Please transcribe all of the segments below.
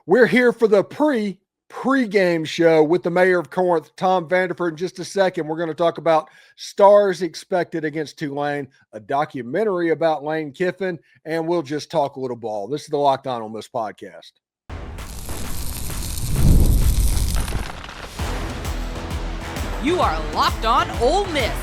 We're here for the pre-pregame show with the mayor of Corinth, Tom Vanderford. In just a second, we're going to talk about stars expected against Tulane, a documentary about Lane Kiffin, and we'll just talk a little ball. This is the Locked On Ole Miss podcast. You are Locked On Ole Miss,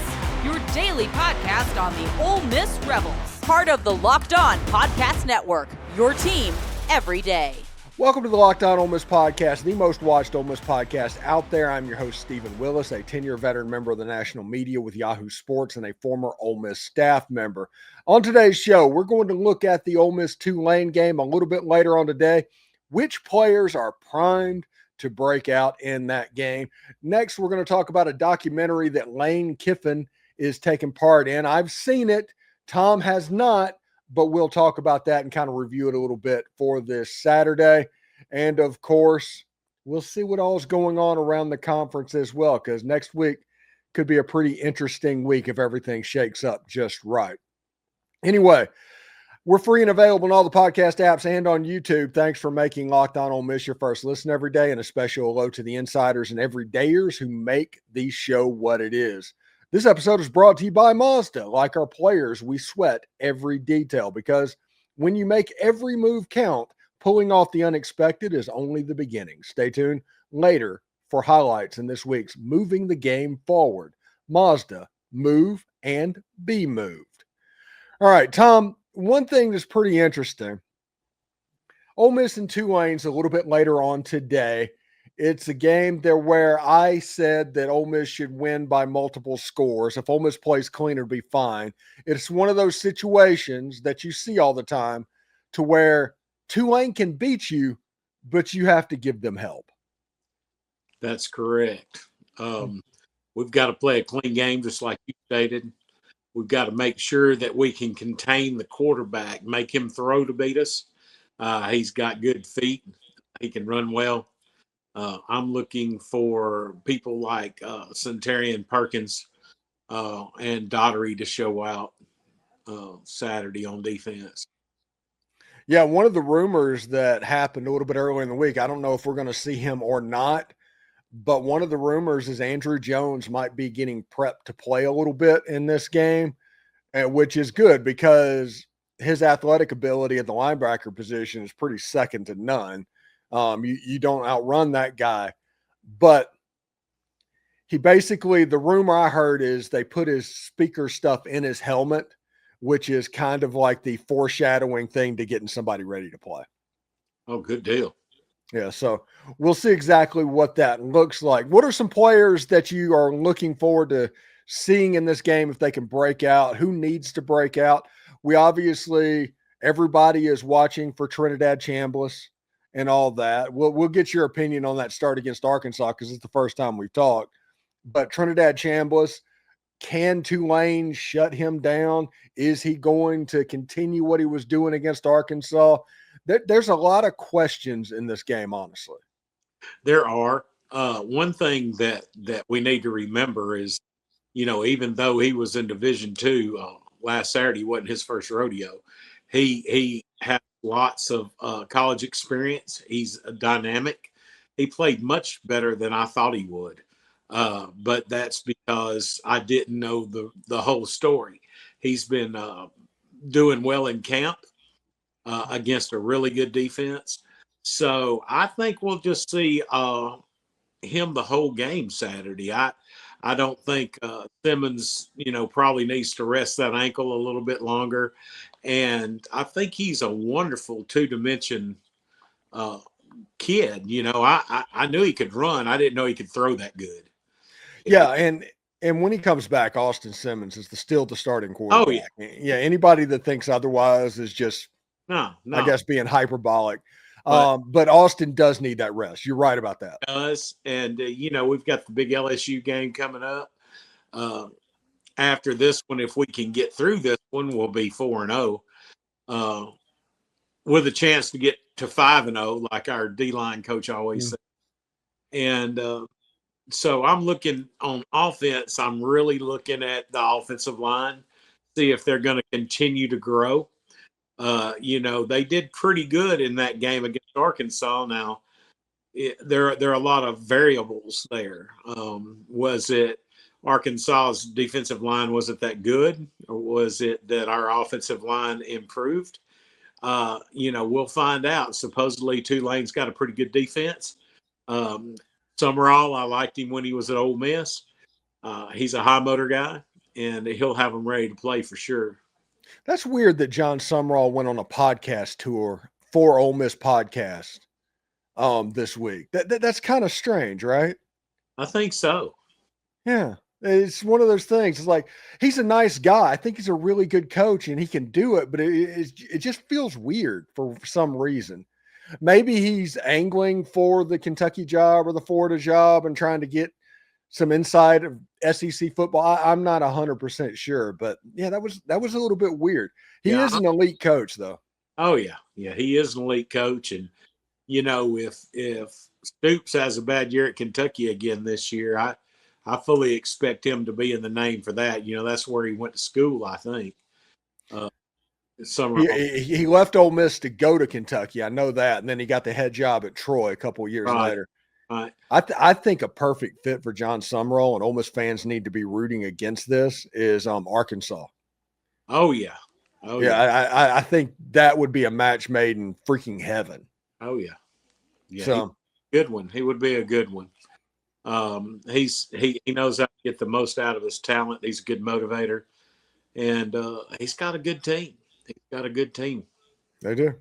your daily podcast on the Ole Miss Rebels. Part of the Locked On Podcast Network, your team every day. Welcome to the Locked On Ole Miss podcast, the most watched Ole Miss podcast out there. I'm your host, Steven Willis, a 10-year veteran member of the national media with Yahoo Sports and a former Ole Miss staff member. On today's show, we're going to look at the Ole Miss-Tulane game a little bit later on today. Which players are primed to break out in that game? Next, we're going to talk about a documentary that Lane Kiffin is taking part in. I've seen it. Tom has not, but we'll talk about that and kind of review it a little bit for this Saturday. And, of course, we'll see what all is going on around the conference as well, because next week could be a pretty interesting week if everything shakes up just right. Anyway, we're free and available on all the podcast apps and on YouTube. Thanks for making Locked On Ole Miss your first listen every day, and a special hello to the insiders and everydayers who make the show what it is. This episode is brought to you by Mazda. Like our players, we sweat every detail because when you make every move count, pulling off the unexpected is only the beginning. Stay tuned later for highlights in this week's Moving the Game Forward. Mazda, move and be moved. All right, Tom, one thing that's pretty interesting, Ole Miss and Tulane's a little bit later on today. It's a game there where I said that Ole Miss should win by multiple scores. If Ole Miss plays clean, it'll be fine. It's one of those situations that you see all the time to where Tulane can beat you, but you have to give them help. That's correct. We've got to play a clean game, just like you stated. We've got to make sure that we can contain the quarterback, make him throw to beat us. He's got good feet. He can run well. I'm looking for people like Centurion Perkins and Daughtery to show out Saturday on defense. Yeah, one of the rumors that happened a little bit earlier in the week, I don't know if we're going to see him or not, but one of the rumors is Andrew Jones might be getting prepped to play a little bit in this game, which is good because his athletic ability at the linebacker position is pretty second to none. You don't outrun that guy, but he basically, the rumor I heard is they put his speaker stuff in his helmet, which is kind of like the foreshadowing thing to getting somebody ready to play. Oh, good deal. Yeah, so we'll see exactly what that looks like. What are some players that you are looking forward to seeing in this game if they can break out? Who needs to break out? We obviously, everybody is watching for Trinidad Chambliss and all that. We'll get your opinion on that start against Arkansas because it's the first time we've talked. But Trinidad Chambliss, can Tulane shut him down? Is he going to continue what he was doing against Arkansas? There's a lot of questions in this game, honestly. There are. One thing that we need to remember is, even though he was in Division II last Saturday, wasn't his first rodeo. He had lots of college experience. He's dynamic. He played much better than I thought he would. But that's because I didn't know the whole story. He's been doing well in camp against a really good defense. So I think we'll just see him the whole game Saturday. I don't think Simmons, probably needs to rest that ankle a little bit longer. And I think he's a wonderful two-dimension kid. I knew he could run. I didn't know he could throw that good. Yeah, and when he comes back, Austin Simmons is still the starting quarterback. Oh, yeah. Yeah, anybody that thinks otherwise is just, no. I guess, being hyperbolic. But Austin does need that rest. You're right about that. Does, and, we've got the big LSU game coming up. After this one, if we can get through this one, we'll be 4-0 with a chance to get to 5-0, like our D-line coach always said. And so I'm looking on offense. I'm really looking at the offensive line, see if they're going to continue to grow. They did pretty good in that game against Arkansas. Now, there are a lot of variables there. Was it Arkansas's defensive line wasn't that good, or was it that our offensive line improved? We'll find out. Supposedly Tulane's got a pretty good defense. Sumrall, I liked him when he was at Ole Miss. He's a high motor guy, and he'll have them ready to play for sure. That's weird that Jon Sumrall went on a podcast tour for Ole Miss podcast this week. That's kind of strange, right? I think so. Yeah. It's one of those things. It's like, he's a nice guy. I think he's a really good coach and he can do it, but it just feels weird for some reason. Maybe he's angling for the Kentucky job or the Florida job and trying to get some insight of SEC football. I'm not 100% sure, but yeah, that was a little bit weird. He is an elite coach, though. Oh yeah, he is an elite coach, and if Stoops has a bad year at Kentucky again this year, I fully expect him to be in the name for that. That's where he went to school, I think. He left Ole Miss to go to Kentucky. I know that, and then he got the head job at Troy a couple of years later. Right. I think a perfect fit for Jon Sumrall, and Ole Miss fans need to be rooting against this, is Arkansas. Oh yeah. I think that would be a match made in freaking heaven. Oh yeah. Yeah. So good one. He would be a good one. He knows how to get the most out of his talent. He's a good motivator, and he's got a good team. They do.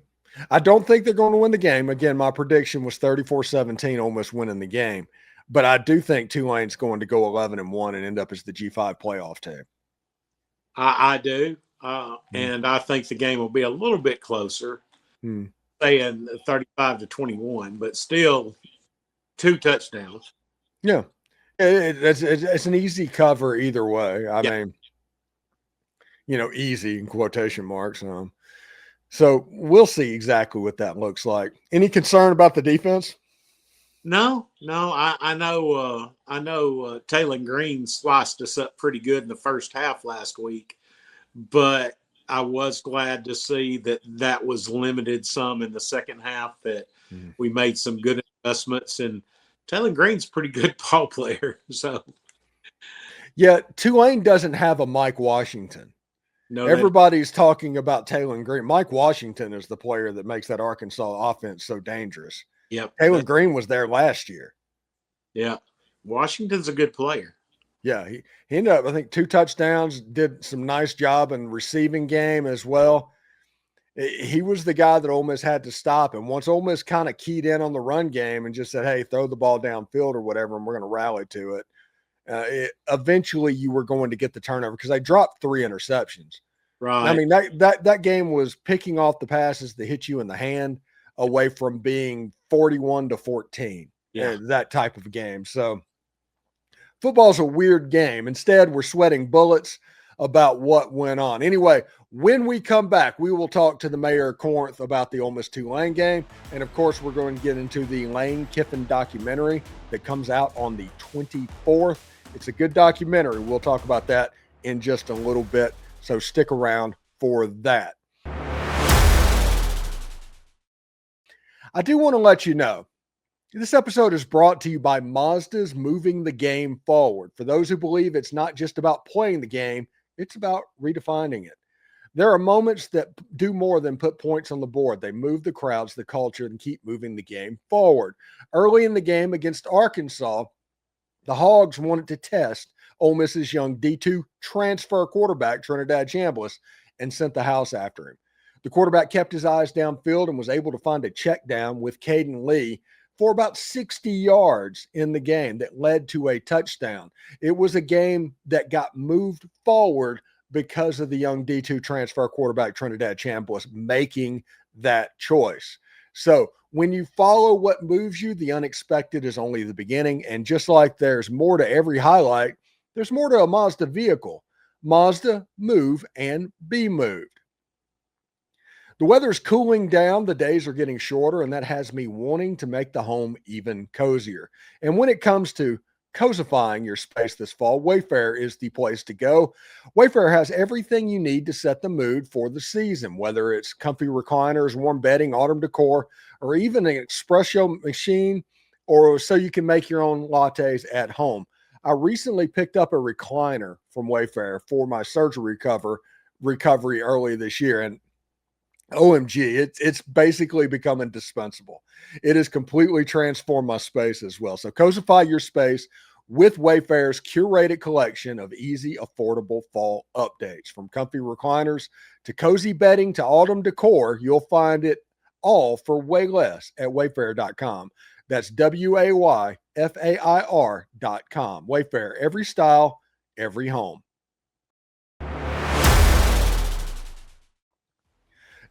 I don't think they're going to win the game. Again, my prediction was 34-17, Ole Miss winning the game. But I do think Tulane's going to go 11-1 and end up as the G5 playoff team. I do. And I think the game will be a little bit closer, saying 35-21, but still 2 touchdowns. Yeah. It's an easy cover either way. I mean, easy in quotation marks. So we'll see exactly what that looks like. Any concern about the defense? No. I know Taylon Green sliced us up pretty good in the first half last week, but I was glad to see that was limited some in the second half, that we made some good adjustments, and Taylon Green's a pretty good ball player. So, yeah, Tulane doesn't have a Mike Washington. No, everybody's talking about Taylon Green. Mike Washington is the player that makes that Arkansas offense so dangerous. Yep. Taylon Green was there last year. Yeah. Washington's a good player. Yeah. He ended up, I think, 2 touchdowns, did some nice job in receiving game as well. He was the guy that Ole Miss had to stop. And once Ole Miss kind of keyed in on the run game and just said, hey, throw the ball downfield or whatever, and we're going to rally to it. Eventually you were going to get the turnover because they dropped 3 interceptions. Right. I mean, that game was picking off the passes that hit you in the hand away from being 41-14. Yeah. That type of game. So football's a weird game. Instead, we're sweating bullets about what went on. Anyway, when we come back, we will talk to the mayor of Corinth about the Ole Miss Tulane game. And of course, we're going to get into the Lane Kiffin documentary that comes out on the 24th. It's a good documentary. We'll talk about that in just a little bit. So stick around for that. I do want to let you know, this episode is brought to you by Mazda's Moving the Game Forward. For those who believe it's not just about playing the game, it's about redefining it. There are moments that do more than put points on the board. They move the crowds, the culture, and keep moving the game forward. Early in the game against Arkansas, the Hogs wanted to test Ole Miss's young D2 transfer quarterback, Trinidad Chambliss, and sent the house after him. The quarterback kept his eyes downfield and was able to find a check down with Caden Lee for about 60 yards in the game that led to a touchdown. It was a game that got moved forward because of the young D2 transfer quarterback, Trinidad Chambliss, making that choice. So when you follow what moves you, the unexpected is only the beginning. And just like there's more to every highlight, there's more to a Mazda vehicle. Mazda, move and be moved. The weather's cooling down, the days are getting shorter, and that has me wanting to make the home even cozier. And when it comes to cosifying your space this fall, Wayfair is the place to go. Wayfair has everything you need to set the mood for the season, whether it's comfy recliners, warm bedding, autumn decor, or even an espresso machine, or so you can make your own lattes at home. I recently picked up a recliner from Wayfair for my surgery recovery early this year, and OMG, it's basically become indispensable. It has completely transformed my space as well. So cosify your space with Wayfair's curated collection of easy, affordable fall updates. From comfy recliners to cozy bedding to autumn decor, you'll find it all for way less at wayfair.com. That's WAYFAIR.com. Wayfair, every style, every home.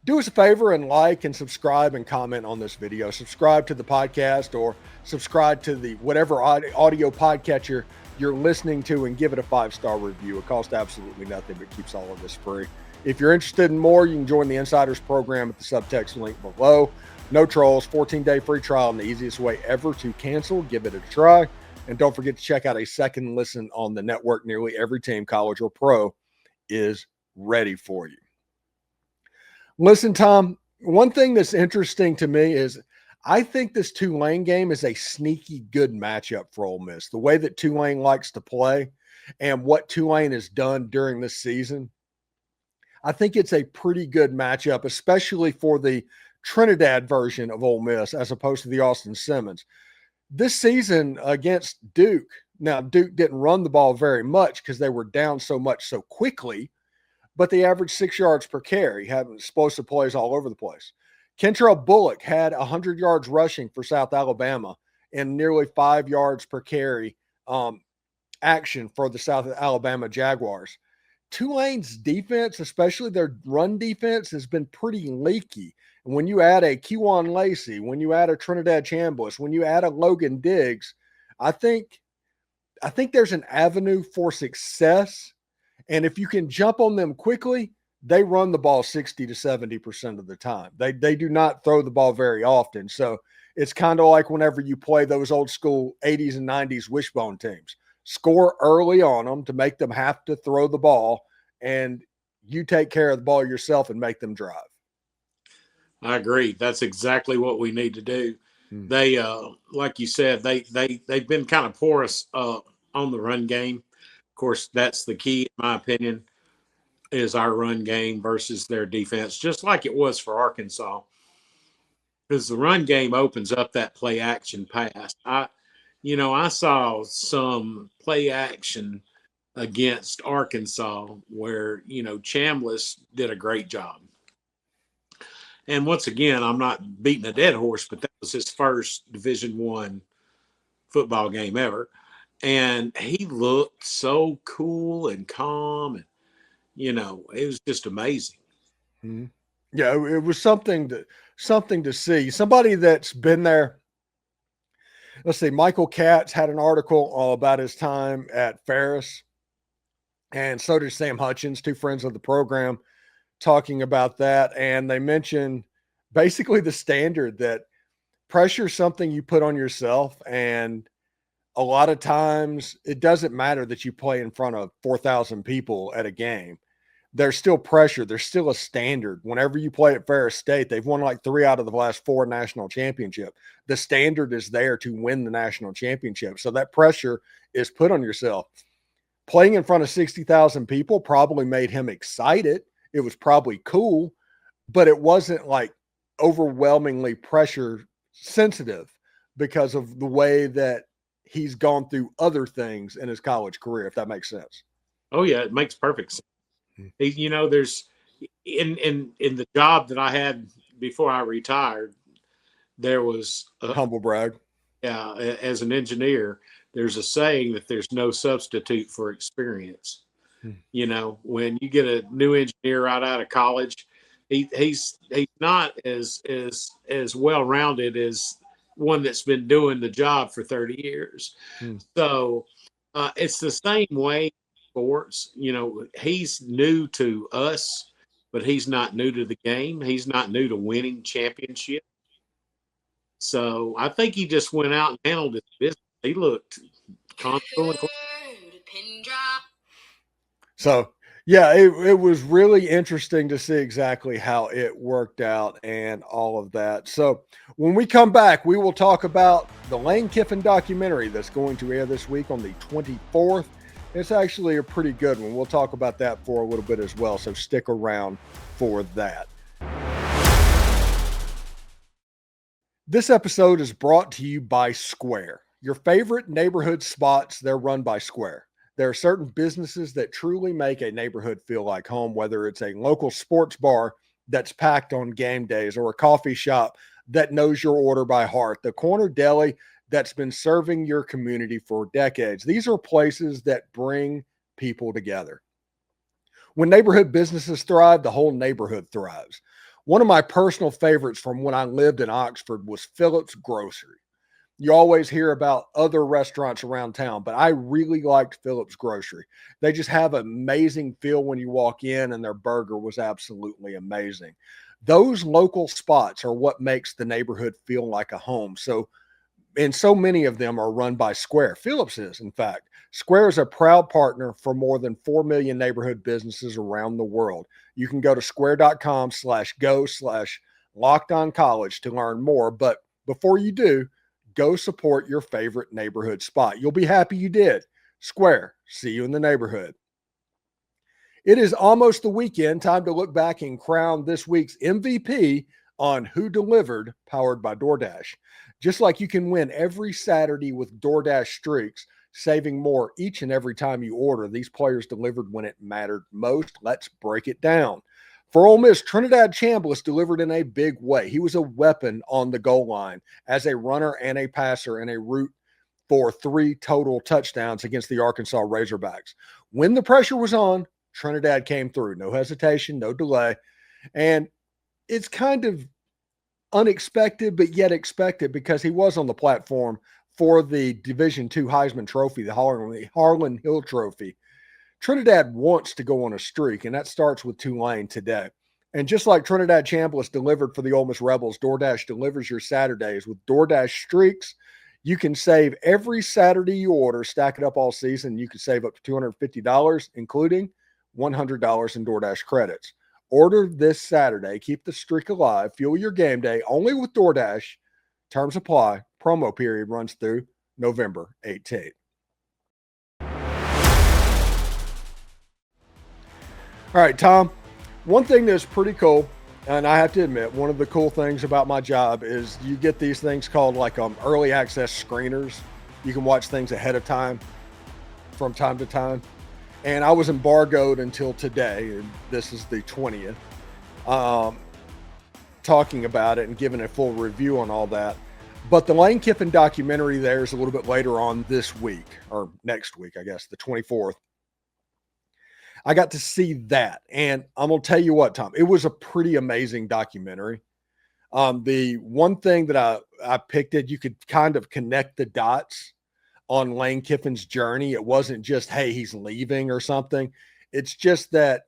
Do us a favor and like and subscribe and comment on this video. Subscribe to the podcast or subscribe to the whatever audio podcatcher you're listening to and give it a 5-star review. It costs absolutely nothing but keeps all of this free. If you're interested in more, you can join the Insiders program at the subtext link below. No trolls, 14-day free trial, and the easiest way ever to cancel. Give it a try. And don't forget to check out a second listen on the network. Nearly every team, college or pro, is ready for you. Listen, Tom, one thing that's interesting to me is I think this Tulane game is a sneaky good matchup for Ole Miss. The way that Tulane likes to play and what Tulane has done during this season, I think it's a pretty good matchup, especially for the Trinidad version of Ole Miss as opposed to the Austin Simmons. This season against Duke, now Duke didn't run the ball very much because they were down so much so quickly, but they averaged 6 yards per carry, having explosive plays all over the place. Kentrell Bullock had 100 yards rushing for South Alabama and nearly 5 yards per carry action for the South Alabama Jaguars. Tulane's defense, especially their run defense, has been pretty leaky. And when you add a Keon Lacy, when you add a Trinidad Chambliss, when you add a Logan Diggs, I think there's an avenue for success. And if you can jump on them quickly, they run the ball 60 to 70% of the time. They do not throw the ball very often. So it's kind of like whenever you play those old school 80s and 90s wishbone teams. Score early on them to make them have to throw the ball, and you take care of the ball yourself and make them drive. I agree. That's exactly what we need to do. They, like you said, they've been kind of porous on the run game. Of course, that's the key, in my opinion, is our run game versus their defense, just like it was for Arkansas. Because the run game opens up that play action pass. I saw some play action against Arkansas where, Chambliss did a great job. And once again, I'm not beating a dead horse, but that was his first Division I football game ever. And he looked so cool and calm. And, it was just amazing. Mm-hmm. Yeah, it was something to see. Somebody that's been there. Let's see, Michael Katz had an article about his time at Ferris, and so did Sam Hutchins, two friends of the program, talking about that. And they mentioned basically the standard that pressure is something you put on yourself. And a lot of times it doesn't matter that you play in front of 4,000 people at a game. There's still pressure. There's still a standard. Whenever you play at Ferris State, they've won like 3 out of the last 4 national championships. The standard is there to win the national championship. So that pressure is put on yourself. Playing in front of 60,000 people probably made him excited. It was probably cool, but it wasn't like overwhelmingly pressure sensitive because of the way that he's gone through other things in his college career, if that makes sense. Oh yeah, it makes perfect sense. There's in the job that I had before I retired, there was humble brag. Yeah, as an engineer, there's a saying that there's no substitute for experience. When you get a new engineer right out of college, he's not as well-rounded as one that's been doing the job for 30 years. So it's the same way in sports. He's new to us, but he's not new to the game. He's not new to winning championship. So I think he just went out and handled his business. He looked Constable. So, yeah, it was really interesting to see exactly how it worked out and all of that. So, when we come back, we will talk about the Lane Kiffin documentary that's going to air this week on the 24th. It's actually a pretty good one. We'll talk about that for a little bit as well. So, stick around for that. This episode is brought to you by Square. Your favorite neighborhood spots, they're run by Square. There are certain businesses that truly make a neighborhood feel like home, whether it's a local sports bar that's packed on game days or a coffee shop that knows your order by heart, the corner deli that's been serving your community for decades. These are places that bring people together. When neighborhood businesses thrive, the whole neighborhood thrives. One of my personal favorites from when I lived in Oxford was Phillips Grocery. You always hear about other restaurants around town, but I really liked Phillips Grocery. They just have an amazing feel when you walk in, and their burger was absolutely amazing. Those local spots are what makes the neighborhood feel like a home. And so many of them are run by Square. Phillips is, in fact. Square is a proud partner for more than 4 million neighborhood businesses around the world. You can go to square.com/go/lockedoncollege to learn more. But before you do, go support your favorite neighborhood spot. You'll be happy you did. Square, see you in the neighborhood. It is almost the weekend. Time to look back and crown this week's MVP on Who Delivered, powered by DoorDash. Just like you can win every Saturday with DoorDash streaks, saving more each and every time you order, these players delivered when it mattered most. Let's break it down. For Ole Miss, Trinidad Chambliss delivered in a big way. He was a weapon on the goal line as a runner and a passer in a route for 3 total touchdowns against the Arkansas Razorbacks. When the pressure was on, Trinidad came through. No hesitation, no delay. And it's kind of unexpected, but yet expected, because he was on the platform for the Division II Heisman Trophy, the Harlan Hill Trophy. Trinidad wants to go on a streak, and that starts with Tulane today. And just like Trinidad Chambliss delivered for the Ole Miss Rebels, DoorDash delivers your Saturdays with DoorDash streaks. You can save every Saturday you order, stack it up all season. You can save up to $250, including $100 in DoorDash credits. Order this Saturday. Keep the streak alive. Fuel your game day only with DoorDash. Terms apply. Promo period runs through November 18th. All right, Tom, one thing that's pretty cool, and I have to admit, one of the cool things about my job is you get these things called like early access screeners. You can watch things ahead of time from time to time. And I was embargoed until today, and this is the 20th, talking about it and giving a full review on all that. But the Lane Kiffin documentary there is a little bit later on this week, or next week, I guess, the 24th. I got to see that. And I'm going to tell you what, Tom, it was a pretty amazing documentary. The one thing that I picked it, you could kind of connect the dots on Lane Kiffin's journey. It wasn't just, hey, he's leaving or something. It's just that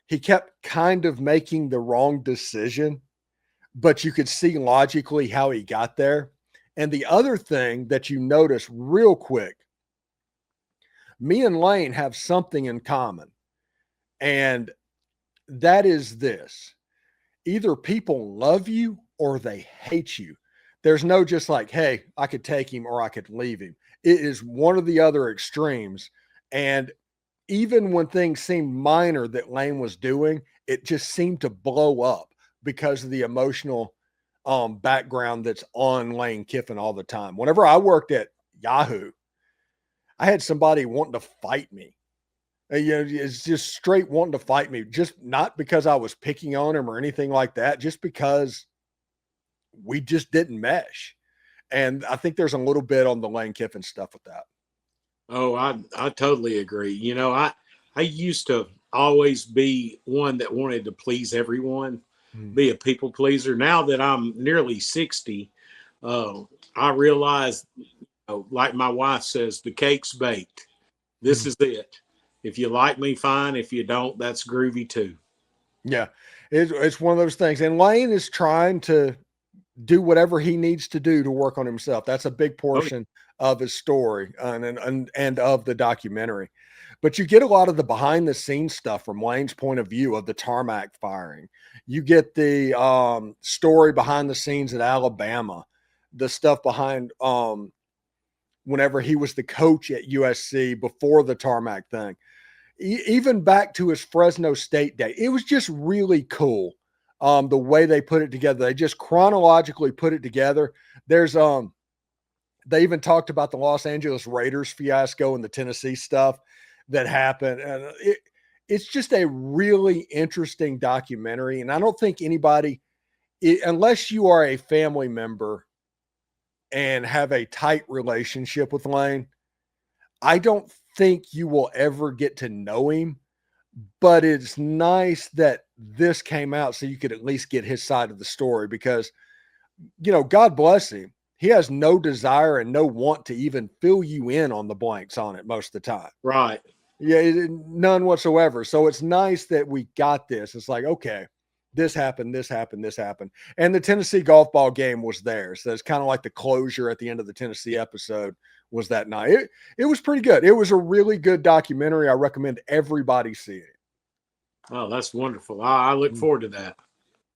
he kept kind of making the wrong decision, but you could see logically how he got there. And the other thing that you notice real quick, me and Lane have something in common. And that is this: either people love you or they hate you. There's no just like, hey, I could take him or I could leave him. It is one of the other extremes. And even when things seemed minor that Lane was doing, it just seemed to blow up because of the emotional background that's on Lane Kiffin all the time. Whenever I worked at Yahoo, I had somebody wanting to fight me. It's just straight wanting to fight me, just not because I was picking on him or anything like that, just because we just didn't mesh. And I think there's a little bit on the Lane Kiffin stuff with that. Oh, I totally agree. You know, I used to always be one that wanted to please everyone, be a people pleaser. Now that I'm nearly 60, I realize, like my wife says, the cake's baked. This is it. If you like me, fine. If you don't, that's groovy too. Yeah, it's one of those things. And Lane is trying to do whatever he needs to do to work on himself. That's a big portion of his story and of the documentary. But you get a lot of the behind the scenes stuff from Lane's point of view of the tarmac firing. You get the story behind the scenes at Alabama, the stuff behind whenever he was the coach at USC before the tarmac thing, even back to his Fresno State day. It was just really cool. The way they put it together, they just chronologically put it together. There's they even talked about the Los Angeles Raiders fiasco and the Tennessee stuff that happened. And it's just a really interesting documentary. And I don't think anybody, unless you are a family member and have a tight relationship with Lane, I don't think you will ever get to know him. But it's nice that this came out so you could at least get his side of the story because, God bless him. He has no desire and no want to even fill you in on the blanks on it most of the time. Right. Yeah, none whatsoever. So it's nice that we got this. It's like, okay, this happened, this happened, this happened. And the Tennessee golf ball game was there. So it's kind of like the closure at the end of the Tennessee episode was that night. It was pretty good. It was a really good documentary. I recommend everybody see it. Oh, that's wonderful. I look forward to that.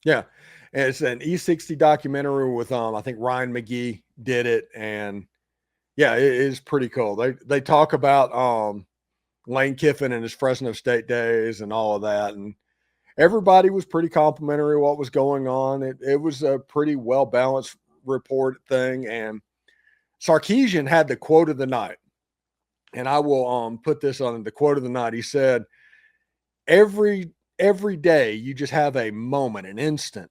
Yeah. And it's an E60 documentary with, I think Ryan McGee did it. And yeah, it is pretty cool. They talk about Lane Kiffin and his Fresno State days and all of that. And everybody was pretty complimentary of what was going on. It was a pretty well-balanced report thing. And Sarkisian had the quote of the night. And I will put this on the quote of the night. He said, every day you just have a moment, an instant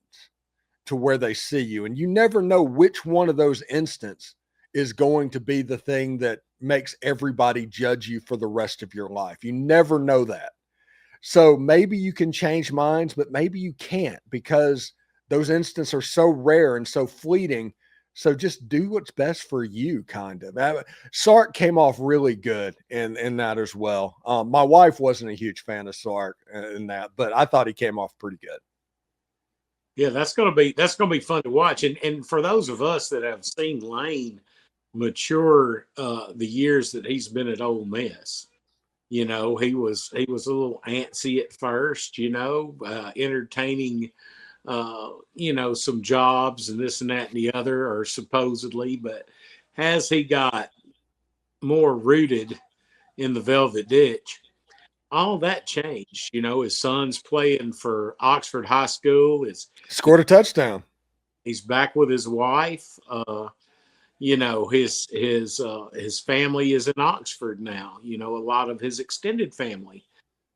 to where they see you. And you never know which one of those instants is going to be the thing that makes everybody judge you for the rest of your life. You never know that. So maybe you can change minds, but maybe you can't because those instances are so rare and so fleeting. So just do what's best for you, kind of. Sark came off really good in that as well. My wife wasn't a huge fan of Sark in that, but I thought he came off pretty good. Yeah, that's gonna be fun to watch. And for those of us that have seen Lane mature the years that he's been at Ole Miss, he was a little antsy at first, entertaining some jobs and this and that and the other, or supposedly, but as he got more rooted in the Velvet Ditch, all that changed. His son's playing for Oxford High School. Scored a touchdown. He's back with his wife. His family is in Oxford now. A lot of his extended family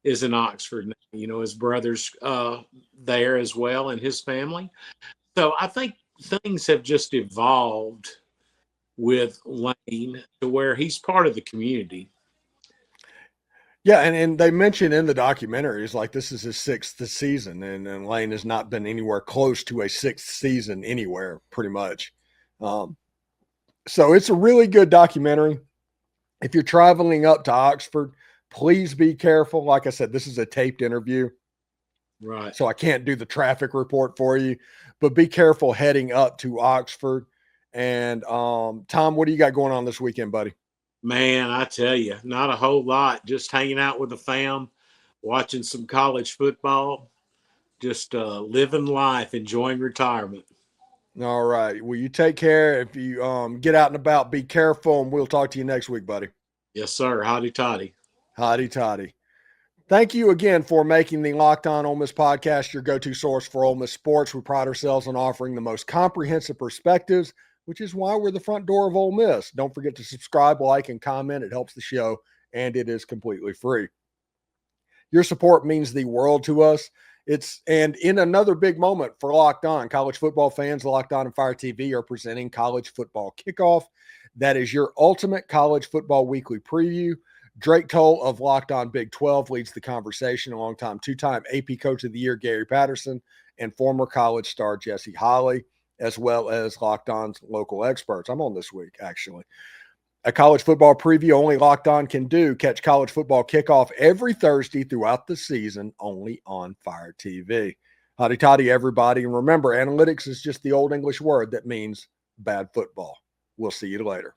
is in Oxford now. His brother's there as well and his family. So I think things have just evolved with Lane to where he's part of the community. Yeah, and they mentioned in the documentary, it's like this is his sixth season, and Lane has not been anywhere close to a sixth season anywhere, pretty much. So it's a really good documentary. If you're traveling up to Oxford, please be careful. Like I said, this is a taped interview. Right. So I can't do the traffic report for you, but be careful heading up to Oxford. And Tom, what do you got going on this weekend, buddy? Man, I tell you, not a whole lot. Just hanging out with the fam, watching some college football, just living life, enjoying retirement. All right. Well, you take care. If you get out and about, be careful, and we'll talk to you next week, buddy. Yes, sir. Hotty toddy. Hotty toddy. Thank you again for making the Locked On Ole Miss podcast your go-to source for Ole Miss sports. We pride ourselves on offering the most comprehensive perspectives, which is why we're the front door of Ole Miss. Don't forget to subscribe, like, and comment. It helps the show, and it is completely free. Your support means the world to us. And in another big moment for Locked On, college football fans, Locked On and Fire TV are presenting College Football Kickoff. That is your ultimate college football weekly preview. Drake Toll of Locked On Big 12 leads the conversation, along two-time AP Coach of the Year Gary Patterson and former college star Jesse Holley, as well as Locked On's local experts. I'm on this week, actually. A college football preview only Locked On can do. Catch College Football Kickoff every Thursday throughout the season, only on Fire TV. Hotty toddy, everybody. And remember, analytics is just the old English word that means bad football. We'll see you later.